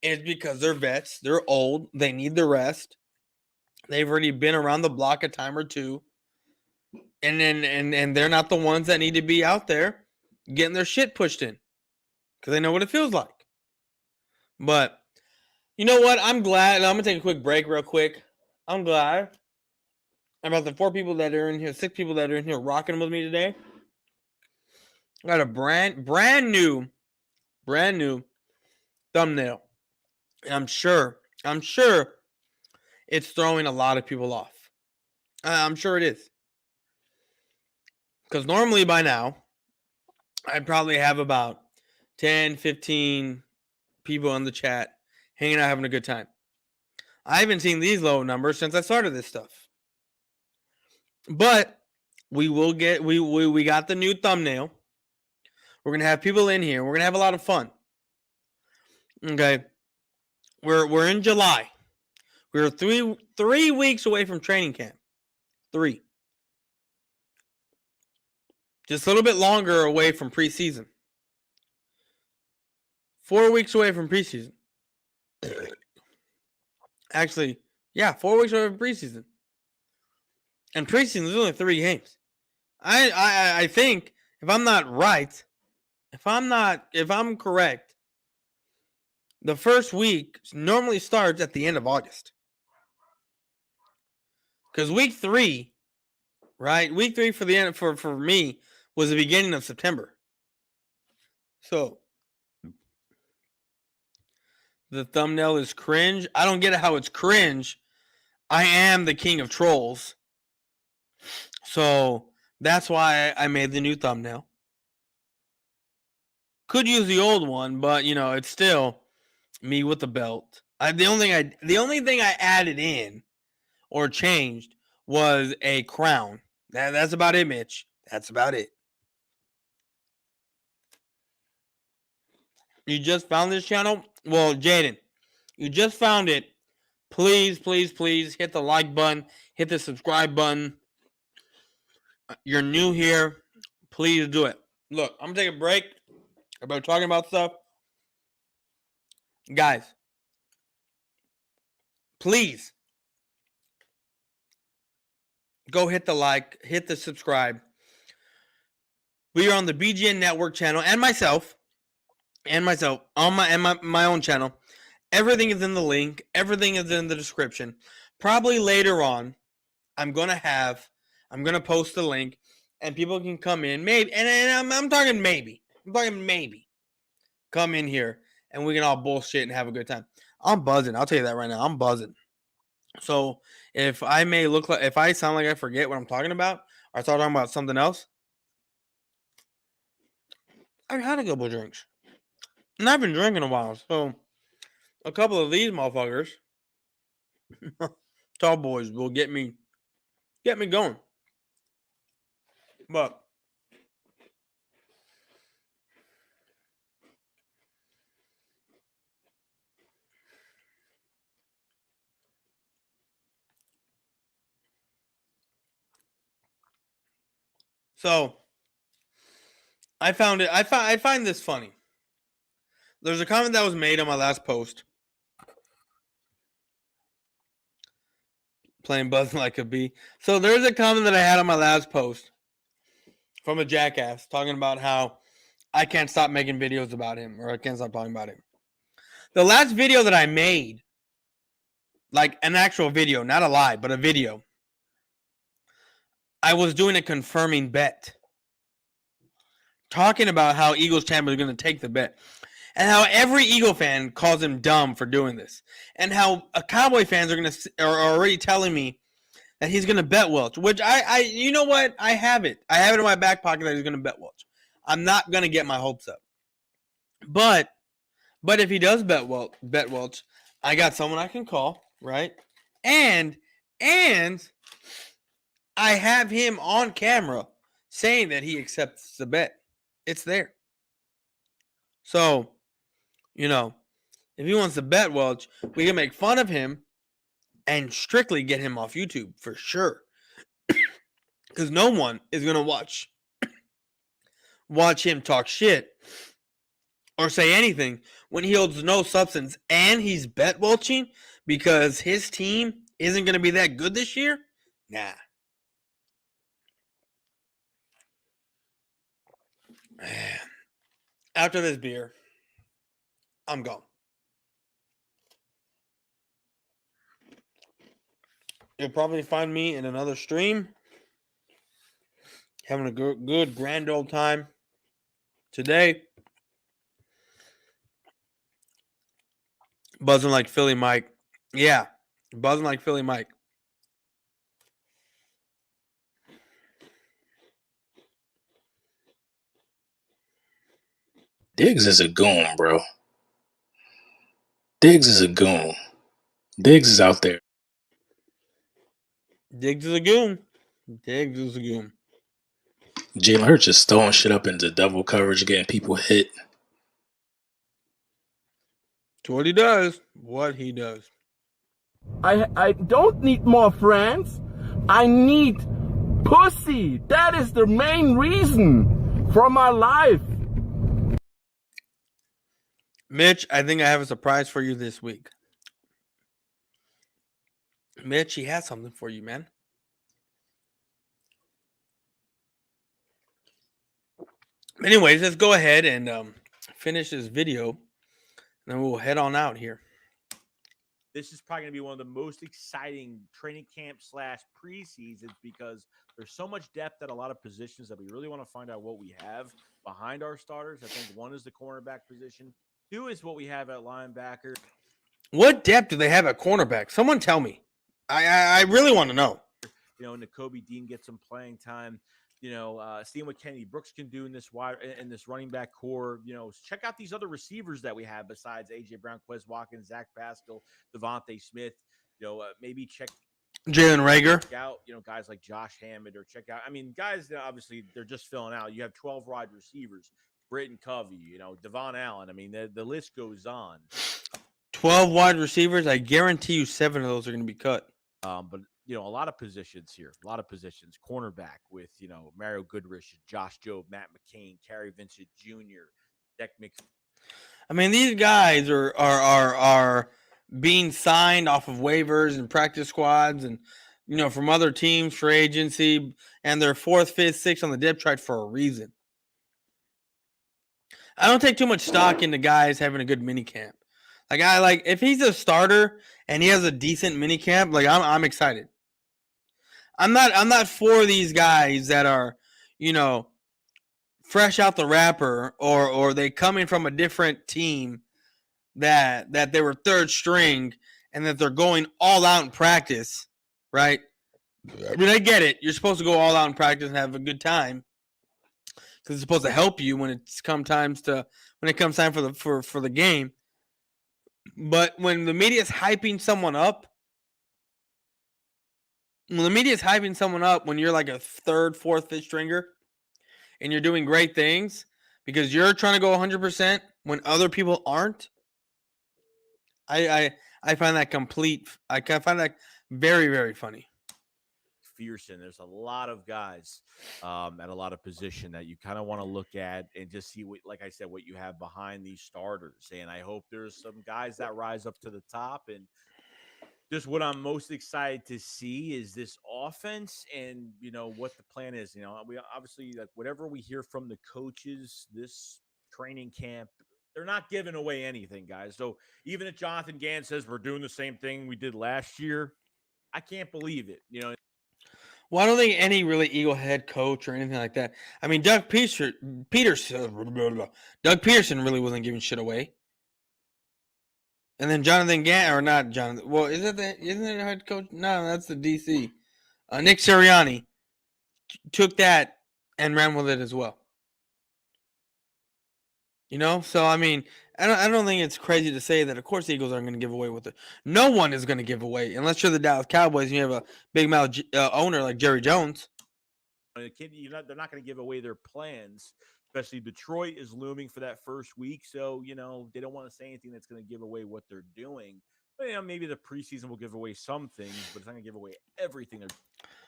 is because they're vets. They're old. They need the rest. They've already been around the block a time or two. And they're not the ones that need to be out there getting their shit pushed in because they know what it feels like. But you know what? I'm glad. I'm going to take a quick break real quick. I'm glad about the 6 people that are in here rocking with me today. I got a brand new thumbnail. And I'm sure it's throwing a lot of people off. I'm sure it is. Because normally by now, I'd probably have about 10, 15 people in the chat hanging out, having a good time. I haven't seen these low numbers since I started this stuff. But we got the new thumbnail. We're going to have people in here. We're going to have a lot of fun. Okay. We're in July. We're 3 weeks away from training camp. 3. Just a little bit longer away from preseason. 4 weeks away from preseason. Actually, 4 weeks away from preseason. And preseason is only 3 games. I think if I'm not right, if I'm correct, the first week normally starts at the end of August. Because week 3, right? Week 3 for the end for me was the beginning of September. So the thumbnail is cringe. I don't get how it's cringe. I am the king of trolls. So that's why I made the new thumbnail. Could use the old one, but it's still me with the belt. The only thing I added in or changed was a crown. That's about it, Mitch. That's about it. you just found this channel, well, Jaden, you just found it. Please, please, please hit the like button, hit the subscribe button. You're new here. Please do it. Look, I'm gonna take a break about talking about stuff. Guys, please go hit the like, hit the subscribe. We are on the BGN Network channel and myself on my own channel. Everything is in the link. Everything is in the description. Probably later on, I'm gonna post the link and people can come in. Maybe, and I'm talking maybe. I'm talking maybe. Come in here and we can all bullshit and have a good time. I'm buzzing. I'll tell you that right now. I'm buzzing. So if I sound like I forget what I'm talking about, or I start talking about something else, I've had a couple of drinks. And I've been drinking a while. So a couple of these motherfuckers, tall boys, will get me going. But so I find this funny. There's a comment that was made on my last post. Playing buzzing like a bee. So there's a comment that I had on my last post from a jackass talking about how I can't stop making videos about him, or I can't stop talking about him. The last video that I made, like an actual video, not a lie, but a video, I was doing a confirming bet. Talking about how Eagles champ is going to take the bet. And how every Eagle fan calls him dumb for doing this. And how Cowboy fans are already telling me that he's going to bet Welch. Which you know what? I have it. I have it in my back pocket that he's going to bet Welch. I'm not going to get my hopes up. But if he does bet Welch, I got someone I can call, right? And I have him on camera saying that he accepts the bet. It's there. So, if he wants to bet Welch, we can make fun of him and strictly get him off YouTube for sure. Because no one is going to watch him talk shit or say anything when he holds no substance and he's bet Welching because his team isn't going to be that good this year. Nah. After this beer, I'm gone. You'll probably find me in another stream, having a good grand old time. Today, buzzing like Philly Mike. Yeah, buzzing like Philly Mike. Diggs is a goon, bro. Diggs is a goon. Diggs is out there. Diggs is a goon. Diggs is a goon. Jalen Hurts just throwing shit up into double coverage, getting people hit. It's what he does. What he does. I don't need more friends. I need pussy. That is the main reason for my life. Mitch, I think I have a surprise for you this week. Mitch, he has something for you, man. Anyways, let's go ahead and finish this video, and then we'll head on out here. This is probably going to be one of the most exciting training camp / preseasons because there's so much depth at a lot of positions that we really want to find out what we have behind our starters. I think one is the cornerback position. Two is what we have at linebacker. What depth do they have at cornerback? Someone tell me. I really want to know. Nakobe Dean gets some playing time. Seeing what Kenny Brooks can do in this running back core. Check out these other receivers that we have besides AJ Brown, Quez Watkins, Zach Pascal, Devontae Smith. Maybe check Jalen Reagor. Check out, guys like Josh Hammond, or check out. I mean, guys that obviously they're just filling out. You have 12 wide receivers. Britton Covey, Devon Allen. I mean, the list goes on. 12 wide receivers. I guarantee you 7 of those are going to be cut. But a lot of positions here, cornerback with, Mario Goodrich, Josh Jobe, Matt McCain, Kerry Vincent Jr., Deck Mix. I mean, these guys are being signed off of waivers and practice squads and, from other teams for agency, and they're 4th, 5th, 6th on the depth chart for a reason. I don't take too much stock into guys having a good mini camp. If he's a starter and he has a decent mini camp, I'm excited. I'm not for these guys that are, fresh out the wrapper or they coming from a different team that they were 3rd string and that they're going all out in practice, right? I mean, I get it. You're supposed to go all out in practice and have a good time because it's supposed to help you when it comes time for the game. But when the media is hyping someone up, when you're like a 3rd, 4th, 5th stringer, and you're doing great things because you're trying to go 100% when other people aren't, I find that I find that very, very funny. McPherson. There's a lot of guys at a lot of position that you kind of want to look at and just see what, like I said, what you have behind these starters. And I hope there's some guys that rise up to the top. And just what I'm most excited to see is this offense and, you know, what the plan is. You know, we obviously, like, whatever we hear from the coaches this training camp, they're not giving away anything, guys. So even if Jonathan Gann says we're doing the same thing we did last year, I can't believe it. You know, well, I don't think any really Eagle head coach or anything like that. I mean, Doug Peterson really wasn't giving shit away. And then Jonathan Gann, or not Jonathan. Well, isn't it a head coach? No, that's the DC. Nick Sirianni took that and ran with it as well. You know, so I mean, I don't think it's crazy to say that. Of course, the Eagles aren't going to give away with it. No one is going to give away unless you're the Dallas Cowboys and you have a big mouth owner like Jerry Jones. They're not going to give away their plans. Especially Detroit is looming for that first week, so you know they don't want to say anything that's going to give away what they're doing. But you know, maybe the preseason will give away some things, but it's not going to give away everything.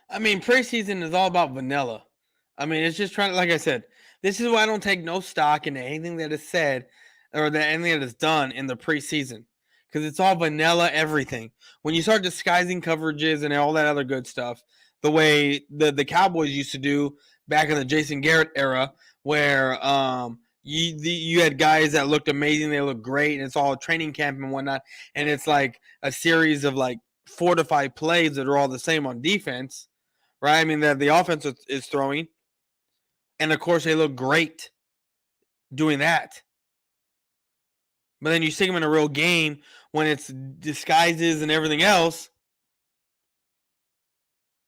I mean, preseason is all about vanilla. I mean, it's just trying to, like I said, this is why I don't take no stock into anything that is said or that anything that is done in the preseason because it's all vanilla everything. When you start disguising coverages and all that other good stuff, the way the Cowboys used to do back in the Jason Garrett era, where you had guys that looked amazing, they looked great, and it's all training camp and whatnot, and it's like a series of like 4 to 5 plays that are all the same on defense, right? I mean, that the offense is throwing, and of course they look great doing that. But then you stick them in a real game when it's disguises and everything else,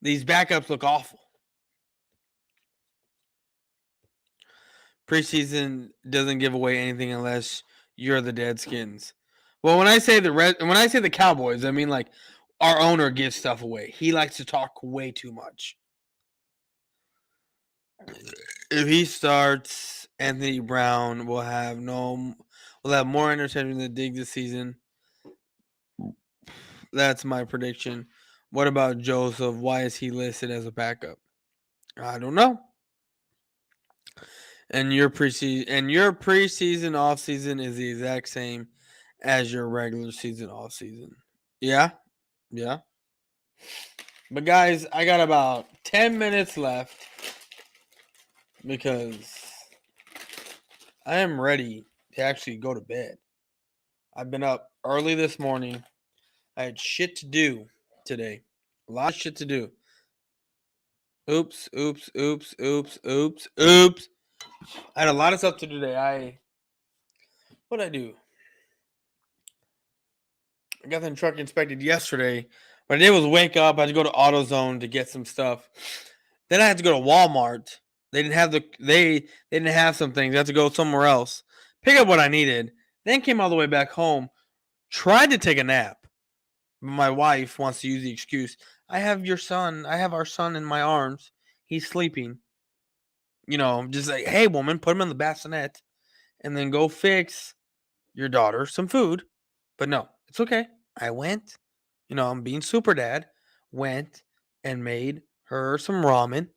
these backups look awful. Preseason doesn't give away anything unless you're the Deadskins. Well, when I say the Cowboys, I mean like our owner gives stuff away. He likes to talk way too much. If he starts, Anthony Brown will have more interceptions than Diggs this season. That's my prediction. What about Joseph? Why is he listed as a backup? I don't know. And your preseason off season is the exact same as your regular season off season. Yeah. But guys, I got about 10 minutes left because I am ready to actually go to bed. I've been up early this morning. I had shit to do today. A lot of shit to do. Oops. I had a lot of stuff to do today. What'd I do? I got the truck inspected yesterday. What I did was wake up. I had to go to AutoZone to get some stuff. Then I had to go to Walmart. They didn't have some things. I had to go somewhere else, pick up what I needed. Then came all the way back home. Tried to take a nap. My wife wants to use the excuse. I have our son in my arms. He's sleeping. You know, just like, hey, woman, put him in the bassinet. and then go fix your daughter some food. But no, it's okay. I went, I'm being super dad, went and made her some ramen.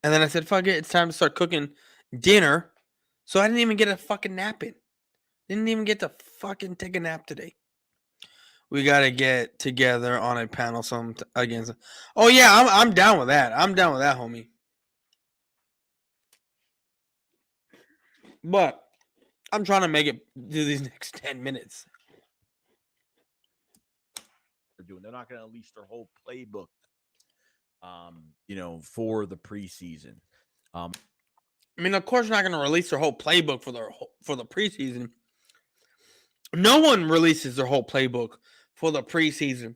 And then I said, fuck it, it's time to start cooking dinner. So I didn't even get a fucking nap in. Didn't even get to fucking take a nap today. We gotta get together on a panel against. Oh yeah, I'm down with that. I'm down with that, homie. But I'm trying to make it do these next 10 minutes. They're not going to unleash their whole playbook, for the preseason. I mean, of course, not going to release their whole playbook for the preseason. No one releases their whole playbook for the preseason.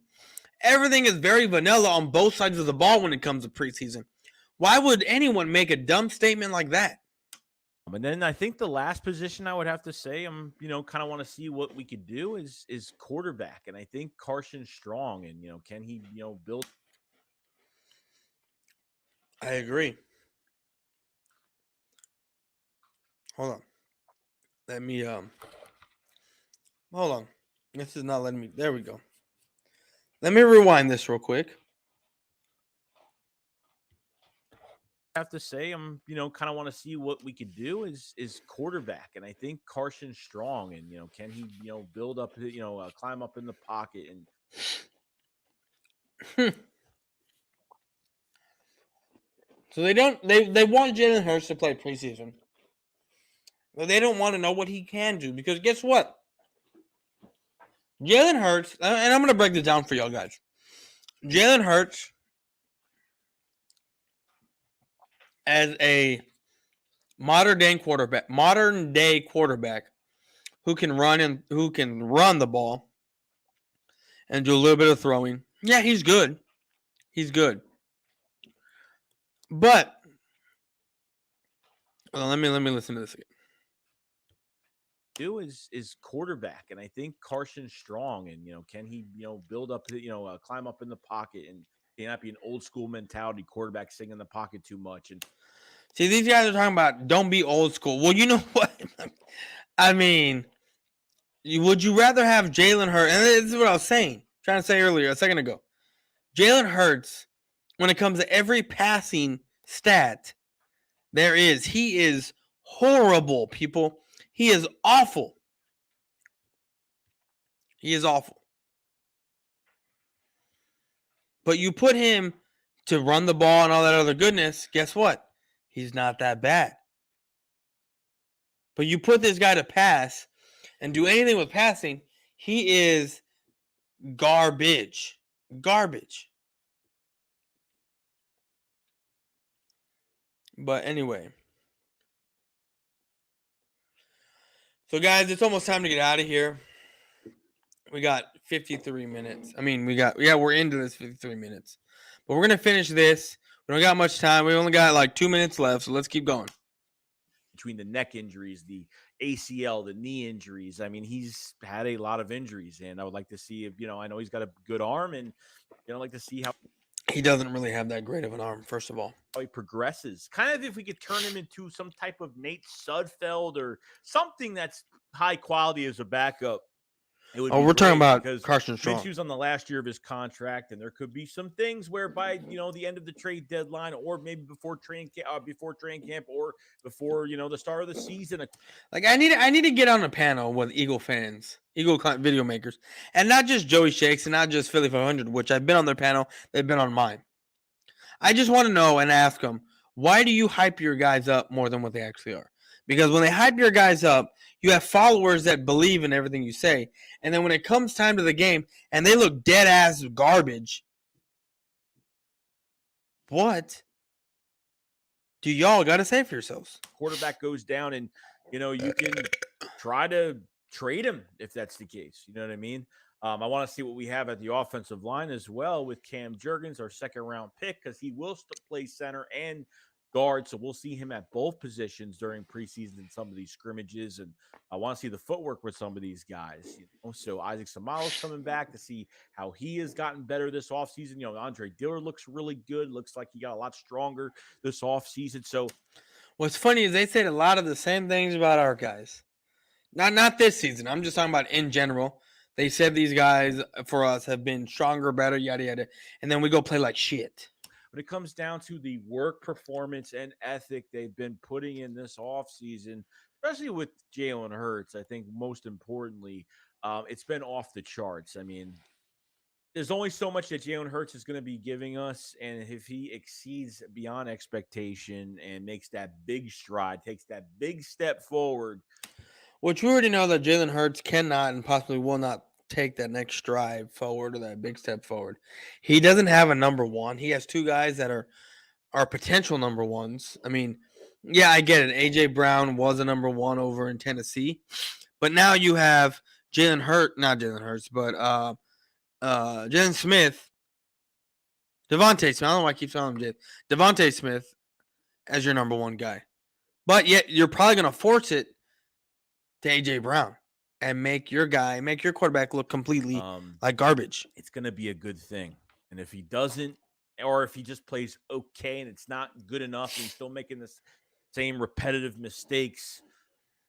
Everything is very vanilla on both sides of the ball when it comes to preseason. Why would anyone make a dumb statement like that? And then I think the last position I would have to say kind of want to see what we could do is quarterback. And I think Carson Strong, and, can he, build? I agree. Hold on. Let me, hold on. This is not letting me, there we go. Let me rewind this real quick. Have to say kind of want to see what we could do is quarterback. And I think Carson Strong, and, can he, build up, climb up in the pocket and. So they want Jalen Hurts to play preseason. But they don't want to know what he can do, because guess what? Jalen Hurts, and I'm going to break this down for y'all guys. Jalen Hurts, as a modern day quarterback who can run the ball and do a little bit of throwing. Yeah, he's good. He's good. But let me listen to this again. Do is quarterback, and I think Carson Strong, and, can he, build up, climb up in the pocket, and not be an old school mentality quarterback sitting in the pocket too much. And see, these guys are talking about don't be old school. Well, you know what? I mean, would you rather have Jalen Hurts? And this is what I was trying to say earlier, a second ago. Jalen Hurts, when it comes to every passing stat he is horrible, people. He is awful. He is awful. But you put him to run the ball and all that other goodness, guess what? He's not that bad. But you put this guy to pass and do anything with passing, he is garbage. Garbage. But anyway. So guys, it's almost time to get out of here. We got 53 minutes. I mean, we're into this 53 minutes. But we're going to finish this. We don't got much time. We only got like 2 minutes left, so let's keep going. Between the neck injuries, the ACL, the knee injuries, I mean, he's had a lot of injuries, and I would like to see if, I know he's got a good arm, and, I'd like to see how he doesn't really have that great of an arm, first of all. How he progresses. Kind of if we could turn him into some type of Nate Sudfeld or something that's high quality as a backup. We're talking about Carson Strong. Minshew's on the last year of his contract, and there could be some things whereby, the end of the trade deadline, or maybe before training camp, or before, the start of the season. Like I need to get on a panel with Eagle fans, Eagle video makers, and not just Joey Shakes and not just Philly 500, which I've been on their panel. They've been on mine. I just want to know and ask them, why do you hype your guys up more than what they actually are? Because when they hype your guys up, you have followers that believe in everything you say. And then when it comes time to the game and they look dead ass garbage, what do y'all got to say for yourselves? Quarterback goes down, and, you can try to trade him if that's the case. You know what I mean? I want to see what we have at the offensive line as well with Cam Jurgens, our second-round pick, because he will play center and guard, so we'll see him at both positions during preseason in some of these scrimmages, and I want to see the footwork with some of these guys. So Isaac Samala's coming back to see how he has gotten better this offseason. Andre Dillard looks really good. Looks like he got a lot stronger this offseason. So, What's funny is they said a lot of the same things about our guys. Not this season. I'm just talking about in general. They said these guys for us have been stronger, better, yada yada, and then we go play like shit. When it comes down to the work performance and ethic they've been putting in this offseason, especially with Jalen Hurts, I think most importantly, it's been off the charts. I mean, there's only so much that Jalen Hurts is going to be giving us, and if he exceeds beyond expectation and makes that big stride, takes that big step forward, which we already know that Jalen Hurts cannot and possibly will not take that next stride forward or that big step forward. He doesn't have a number one. He has two guys that are potential number ones. I mean, yeah, I get it. AJ Brown was a number one over in Tennessee, but now you have not Jalen Hurts, but Jalen Smith, Devontae Smith. I don't know why I keep calling him Devontae Smith as your number one guy, but yet you're probably going to force it to AJ Brown and make your quarterback look completely like garbage. It's going to be a good thing. And if he doesn't, or if he just plays okay and it's not good enough and he's still making the same repetitive mistakes,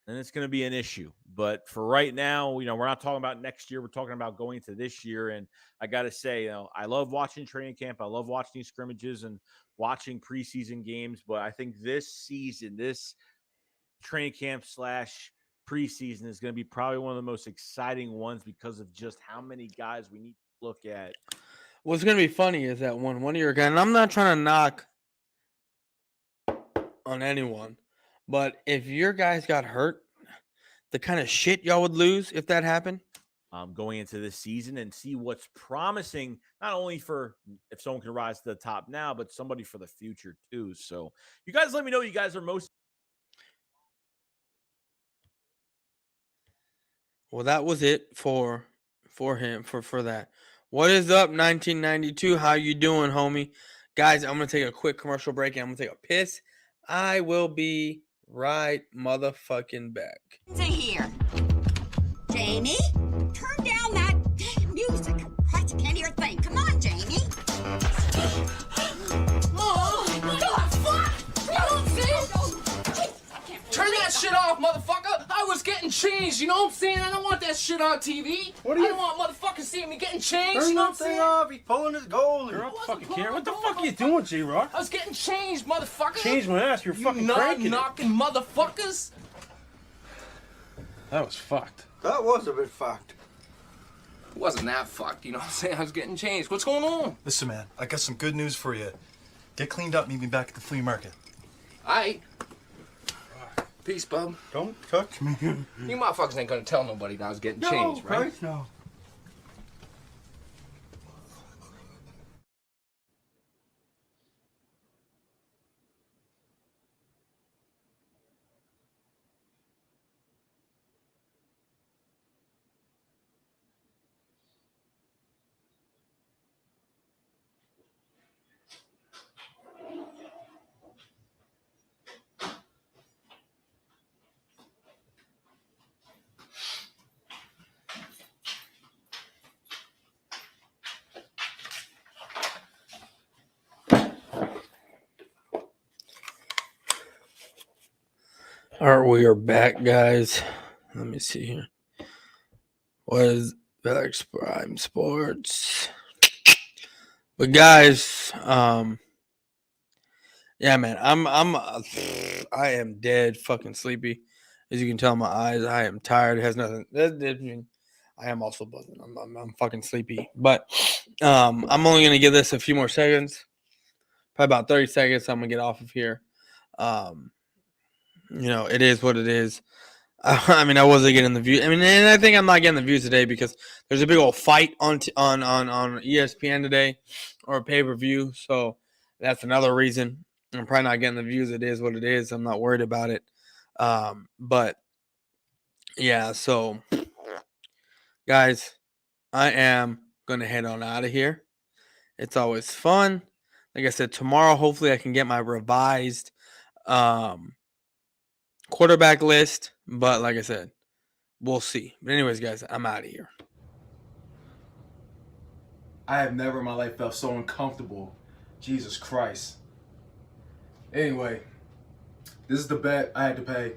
then it's going to be an issue. But for right now, we're not talking about next year. We're talking about going into this year. And I got to say, I love watching training camp. I love watching these scrimmages and watching preseason games. But I think this season, this training camp / preseason is going to be probably one of the most exciting ones because of just how many guys we need to look at. What's going to be funny is that when one of your guys, and I'm not trying to knock on anyone, but if your guys got hurt, the kind of shit y'all would lose if that happened. Going into this season and see what's promising, not only for if someone can rise to the top now, but somebody for the future too. So you guys let me know what you guys are most. Well, that was it for him for that. What is up, 1992? How you doing, homie? Guys, I'm gonna take a quick commercial break and I'm gonna take a piss. I will be right motherfucking back. To here. Jamie, turn down that music. Christ, I can't hear a thing. Come on, Jamie. Turn that shit off, motherfucker! I was getting changed, you know what I'm saying? I don't want that shit on TV. I don't want motherfuckers seeing me getting changed, Turn you know what I'm that thing saying? off. He's pulling his goalie. You're not fucking care. What the fuck are you doing, J-Rock? I was getting changed, motherfucker. Change my ass. You're fucking nut cranking it. knocking motherfuckers. That was fucked. That was a bit fucked. It wasn't that fucked, you know what I'm saying? I was getting changed. What's going on? Listen, man, I got some good news for you. Get cleaned up, meet me back at the flea market. Aight. Peace, bub. Don't touch me. You motherfuckers ain't gonna tell nobody that I was getting changed, right? Christ, no. All right, we are back, guys. Let me see here. What is Vex Prime Sports? But guys, yeah, man, I am dead fucking sleepy. As you can tell, my eyes, I am tired. It has nothing. I am also buzzing. I'm fucking sleepy. But I'm only gonna give this a few more seconds, probably about 30 seconds. I'm gonna get off of here. It is what it is. I mean, I wasn't getting the views. I mean, and I think I'm not getting the views today because there's a big old fight on ESPN today, or a pay-per-view. So that's another reason I'm probably not getting the views. It is what it is. I'm not worried about it. But yeah, so guys, I am gonna head on out of here. It's always fun. Like I said, tomorrow, hopefully I can get my revised quarterback list, but like I said, we'll see. But anyways, guys, I'm out of here. I have never in my life felt so uncomfortable. Jesus Christ. Anyway, This is the bet I had to pay.